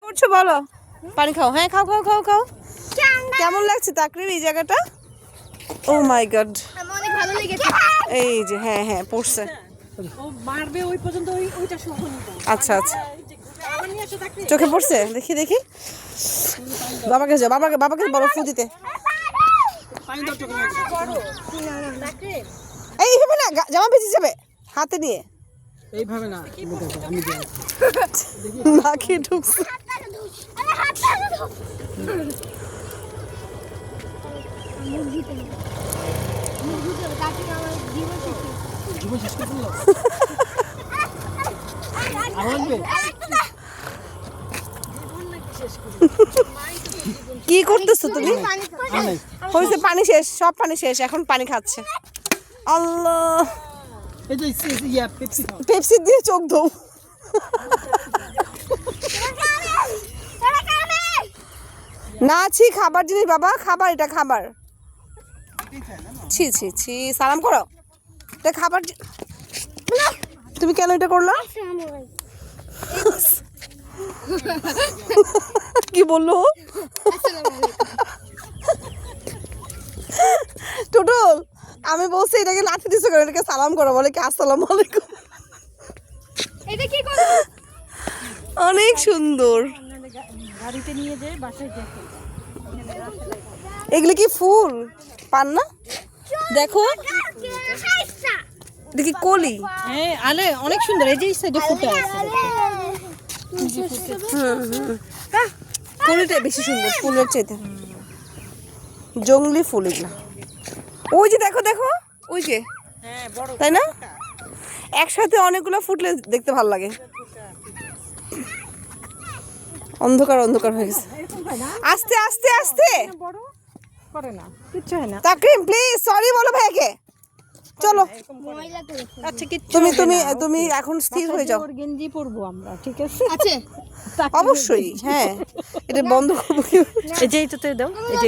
করছো বলো? পানি খাও। হ্যাঁ খাও খাও খাও খাও। কেমন লাগছে তাকরির এই জায়গাটা? ও মাই গড, অনেক ভালো লেগেছে। এই যে হ্যাঁ হ্যাঁ পড়ছে। ও মারবে ওই পর্যন্ত ওইটা সহন দাও। আচ্ছা আচ্ছা, চোখে পড়ছে? দেখি দেখি। বাবাকে যাও, বাবাকে বলো ফু দিতে। পানি দাও চোখে। এইভাবে না, জামা ভিজে যাবে হাতে নিয়ে। এইভাবে না, আমি যাই। নাকে ঢুকছে। জীবন শেষ করে দিল। আসবে কি করতেছো তুমি? হয়েছে, পানি শেষ, সব পানি শেষ, এখন পানি খাচ্ছে। আল্লাহ, এই যে ইয়া পেপসি খাও। পেপসি দিয়ে চোখ ধো। না ছি, খাবার জিনিস বাবা, খাবার, এটা খাবার। ছি ছি ছি, সালাম করো। এটা খাবার তুমি কেন এটা করলা? কি বললো টুটুল? আমি বলছি এটাকে লাঠি দিছো কেন? এটাকে সালাম করো, বলে কি আসসালামু আলাইকুম। এটা কি করব? অনেক সুন্দর। গাড়িতে নিয়ে যাই, বাসায় দেখো। এগুলো কি ফুল পান না? দেখো দেখি কলি। হ্যাঁ আলে অনেক সুন্দর। এই যে এই সাইডে ফুটে আছে। কলিটা বেশি সুন্দর ফুলের চাইতে। জংলি ফুল এগুলো। ওই যে দেখো দেখো, ওই যে, হ্যাঁ বড়, তাই না? একসাথে অনেকগুলো ফুটলে দেখতে ভালো লাগে। অন্ধকার অন্ধকার হয়ে গেছে। আস্তে আস্তে আস্তে। বড় করে না, কিচ্ছু হয় না। তাকরিম প্লিজ সরি বলো ভাইকে। চলো ময়লা করে। আচ্ছা কিচ্ছু তুমি হবে তুমি না, তুমি এখন স্থির হয়ে যাও। ওর গেঞ্জি পরবো আমরা, ঠিক আছে? আছে অবশ্যই হ্যাঁ, এটা বন্ধ করবো কি? এই যে এইটাতে দাও, এই যে